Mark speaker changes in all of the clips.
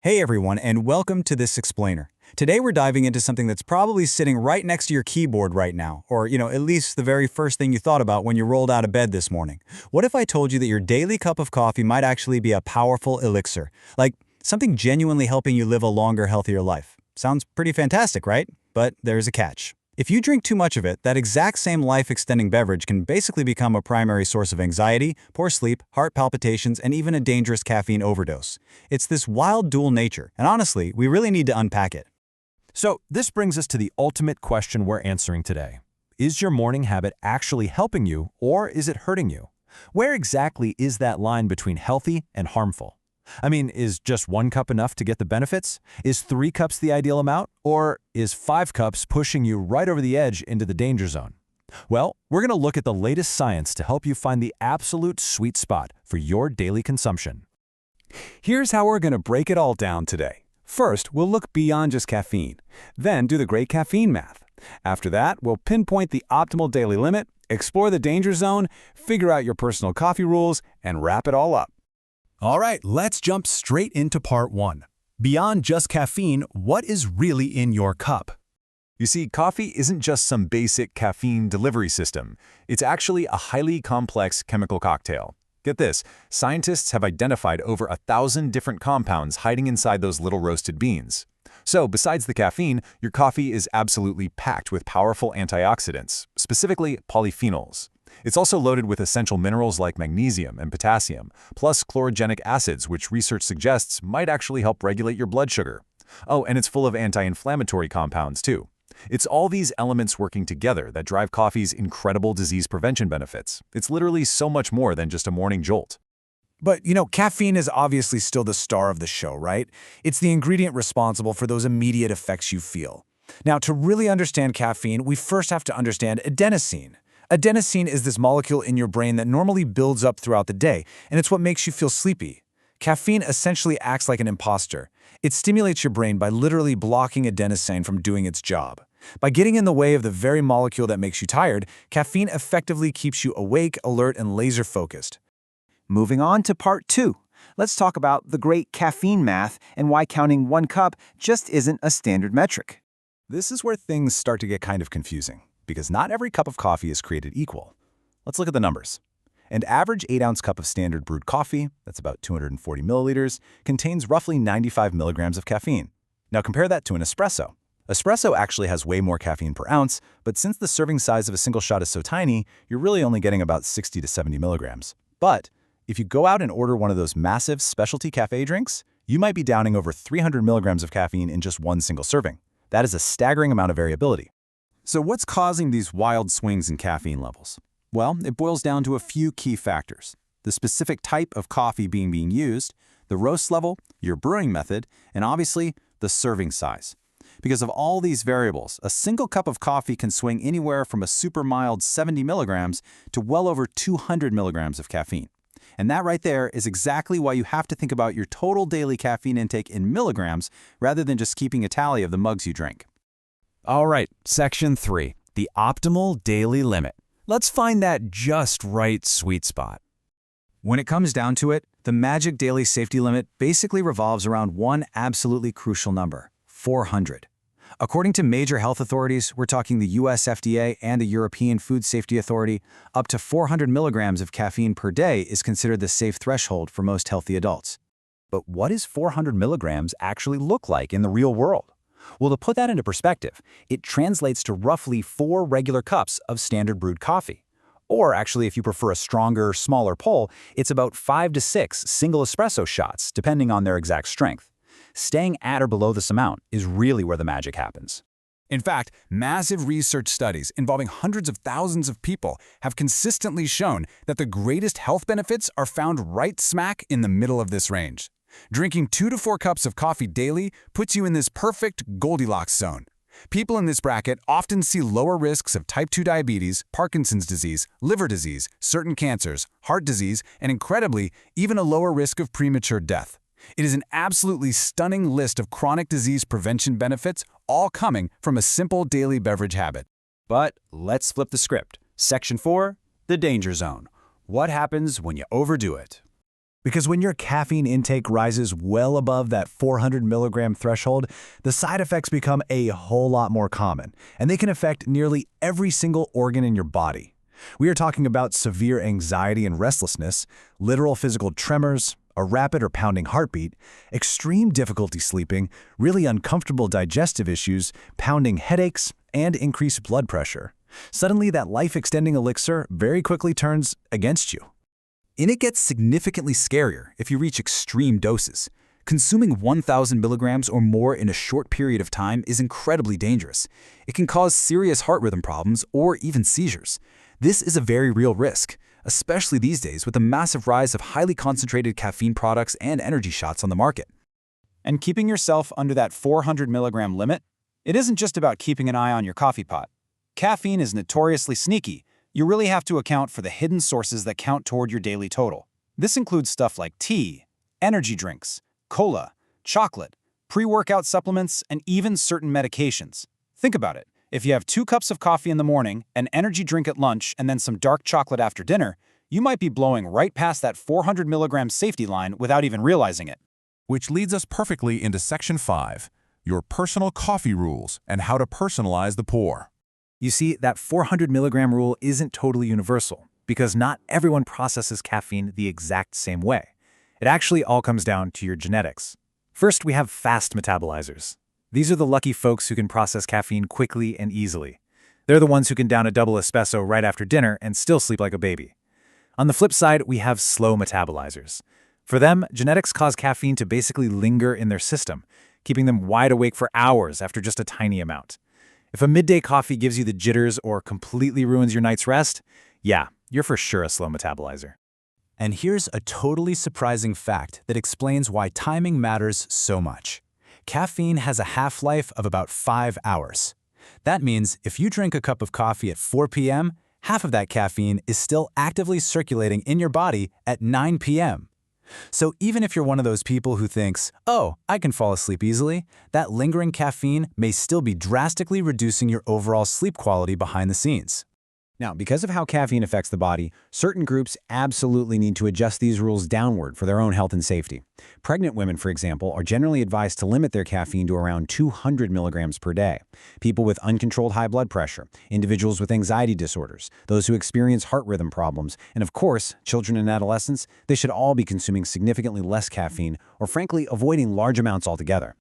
Speaker 1: Hey everyone, and welcome to this explainer. Today we're diving into something that's probably sitting right next to your keyboard right now, or at least the very first thing you thought about when you rolled out of bed this morning. What if I told you that your daily cup of coffee might actually be a powerful elixir, like something genuinely helping you live a longer, healthier life? Sounds pretty fantastic, right? But there's a catch. If you drink too much of it, that exact same life-extending beverage can basically become a primary source of anxiety, poor sleep, heart palpitations, and even a dangerous caffeine overdose. It's this wild dual nature, and honestly, we really need to unpack it.
Speaker 2: So this brings us to the ultimate question we're answering today. Is your morning habit actually helping you, or is it hurting you? Where exactly is that line between healthy and harmful? I mean, is just 1 cup enough to get the benefits? Is 3 cups the ideal amount? Or is 5 cups pushing you right over the edge into the danger zone? Well, we're going to look at the latest science to help you find the absolute sweet spot for your daily consumption.
Speaker 1: Here's how we're going to break it all down today. First, we'll look beyond just caffeine, then do the great caffeine math. After that, we'll pinpoint the optimal daily limit, explore the danger zone, figure out your personal coffee rules, and wrap it all up. All right, let's jump straight into part 1. Beyond just caffeine, what is really in your cup?
Speaker 3: You see, coffee isn't just some basic caffeine delivery system. It's actually a highly complex chemical cocktail. Get this, scientists have identified over 1,000 different compounds hiding inside those little roasted beans. So, besides the caffeine, your coffee is absolutely packed with powerful antioxidants, specifically polyphenols. It's also loaded with essential minerals like magnesium and potassium, plus chlorogenic acids, which research suggests might actually help regulate your blood sugar. Oh, and it's full of anti-inflammatory compounds, too. It's all these elements working together that drive coffee's incredible disease prevention benefits. It's literally so much more than just a morning jolt.
Speaker 1: But, caffeine is obviously still the star of the show, right? It's the ingredient responsible for those immediate effects you feel. Now, to really understand caffeine, we first have to understand adenosine. Adenosine is this molecule in your brain that normally builds up throughout the day, and it's what makes you feel sleepy. Caffeine essentially acts like an imposter. It stimulates your brain by literally blocking adenosine from doing its job. By getting in the way of the very molecule that makes you tired, caffeine effectively keeps you awake, alert, and laser-focused.
Speaker 4: Moving on to part 2. Let's talk about the great caffeine math and why counting 1 cup just isn't a standard metric.
Speaker 1: This is where things start to get kind of confusing, because not every cup of coffee is created equal. Let's look at the numbers. An average 8-ounce cup of standard brewed coffee, that's about 240 milliliters, contains roughly 95 milligrams of caffeine. Now compare that to an espresso. Espresso actually has way more caffeine per ounce, but since the serving size of a single shot is so tiny, you're really only getting about 60 to 70 milligrams. But if you go out and order one of those massive specialty cafe drinks, you might be downing over 300 milligrams of caffeine in just one single serving. That is a staggering amount of variability. So what's causing these wild swings in caffeine levels? Well, it boils down to a few key factors: the specific type of coffee being used, the roast level, your brewing method, and obviously, the serving size. Because of all these variables, a single cup of coffee can swing anywhere from a super mild 70 milligrams to well over 200 milligrams of caffeine. And that right there is exactly why you have to think about your total daily caffeine intake in milligrams rather than just keeping a tally of the mugs you drink.
Speaker 2: All right, section 3, the optimal daily limit. Let's find that just right sweet spot.
Speaker 1: When it comes down to it, the magic daily safety limit basically revolves around one absolutely crucial number: 400. According to major health authorities, we're talking the US FDA and the European Food Safety Authority, up to 400 milligrams of caffeine per day is considered the safe threshold for most healthy adults. But what does 400 milligrams actually look like in the real world? Well, to put that into perspective, it translates to roughly 4 regular cups of standard brewed coffee. Or actually, if you prefer a stronger, smaller pull, it's about 5 to 6 single espresso shots, depending on their exact strength. Staying at or below this amount is really where the magic happens. In fact, massive research studies involving hundreds of thousands of people have consistently shown that the greatest health benefits are found right smack in the middle of this range. Drinking 2 to 4 cups of coffee daily puts you in this perfect Goldilocks zone. People in this bracket often see lower risks of type 2 diabetes, Parkinson's disease, liver disease, certain cancers, heart disease, and incredibly, even a lower risk of premature death. It is an absolutely stunning list of chronic disease prevention benefits, all coming from a simple daily beverage habit. But let's flip the script. Section 4, the danger zone. What happens when you overdo it?
Speaker 2: Because when your caffeine intake rises well above that 400 milligram threshold, the side effects become a whole lot more common, and they can affect nearly every single organ in your body. We are talking about severe anxiety and restlessness, literal physical tremors, a rapid or pounding heartbeat, extreme difficulty sleeping, really uncomfortable digestive issues, pounding headaches, and increased blood pressure. Suddenly, that life-extending elixir very quickly turns against you.
Speaker 1: And it gets significantly scarier if you reach extreme doses. Consuming 1,000 milligrams or more in a short period of time is incredibly dangerous. It can cause serious heart rhythm problems or even seizures. This is a very real risk, especially these days with the massive rise of highly concentrated caffeine products and energy shots on the market.
Speaker 4: And keeping yourself under that 400 milligram limit, it isn't just about keeping an eye on your coffee pot. Caffeine is notoriously sneaky. You really have to account for the hidden sources that count toward your daily total. This includes stuff like tea, energy drinks, cola, chocolate, pre-workout supplements, and even certain medications. Think about it. If you have 2 cups of coffee in the morning, an energy drink at lunch, and then some dark chocolate after dinner, you might be blowing right past that 400 milligram safety line without even realizing it.
Speaker 3: Which leads us perfectly into Section 5, your personal coffee rules and how to personalize the pour.
Speaker 2: You see, that 400 milligram rule isn't totally universal, because not everyone processes caffeine the exact same way. It actually all comes down to your genetics. First, we have fast metabolizers. These are the lucky folks who can process caffeine quickly and easily. They're the ones who can down a double espresso right after dinner and still sleep like a baby. On the flip side, we have slow metabolizers. For them, genetics cause caffeine to basically linger in their system, keeping them wide awake for hours after just a tiny amount. If a midday coffee gives you the jitters or completely ruins your night's rest, yeah, you're for sure a slow metabolizer.
Speaker 1: And here's a totally surprising fact that explains why timing matters so much. Caffeine has a half-life of about 5 hours. That means if you drink a cup of coffee at 4 p.m., half of that caffeine is still actively circulating in your body at 9 p.m. So even if you're one of those people who thinks, oh, I can fall asleep easily, that lingering caffeine may still be drastically reducing your overall sleep quality behind the scenes.
Speaker 4: Now, because of how caffeine affects the body, certain groups absolutely need to adjust these rules downward for their own health and safety. Pregnant women, for example, are generally advised to limit their caffeine to around 200 milligrams per day. People with uncontrolled high blood pressure, individuals with anxiety disorders, those who experience heart rhythm problems, and of course, children and adolescents, they should all be consuming significantly less caffeine or frankly avoiding large amounts altogether.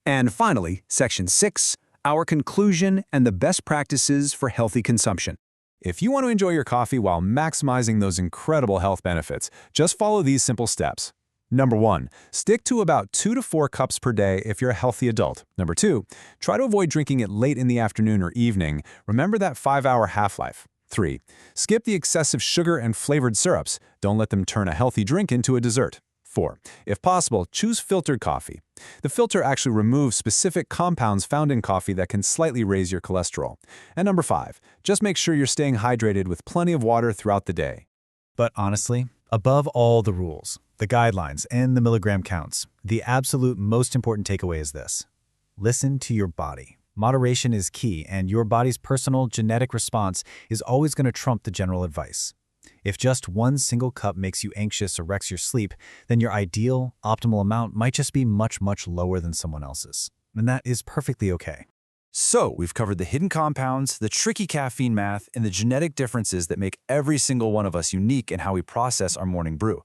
Speaker 1: And finally, Section 6, our conclusion and the best practices for healthy consumption.
Speaker 3: If you want to enjoy your coffee while maximizing those incredible health benefits, just follow these simple steps. Number 1, stick to about 2 to 4 cups per day if you're a healthy adult. Number 2, try to avoid drinking it late in the afternoon or evening. Remember that 5-hour half-life. 3, skip the excessive sugar and flavored syrups. Don't let them turn a healthy drink into a dessert. 4, if possible, choose filtered coffee. The filter actually removes specific compounds found in coffee that can slightly raise your cholesterol. And number 5, just make sure you're staying hydrated with plenty of water throughout the day.
Speaker 2: But honestly, above all the rules, the guidelines, and the milligram counts, the absolute most important takeaway is this. Listen to your body. Moderation is key, and your body's personal genetic response is always going to trump the general advice. If just one single cup makes you anxious or wrecks your sleep, then your ideal, optimal amount might just be much, much lower than someone else's. And that is perfectly okay.
Speaker 1: So, we've covered the hidden compounds, the tricky caffeine math, and the genetic differences that make every single one of us unique in how we process our morning brew.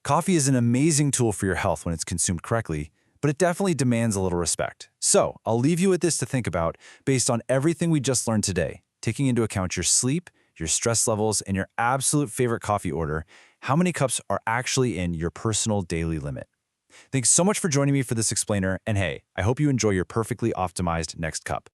Speaker 1: Coffee is an amazing tool for your health when it's consumed correctly, but it definitely demands a little respect. So, I'll leave you with this to think about based on everything we just learned today, taking into account your sleep, your stress levels, and your absolute favorite coffee order. How many cups are actually in your personal daily limit? Thanks so much for joining me for this explainer, and hey, I hope you enjoy your perfectly optimized next cup.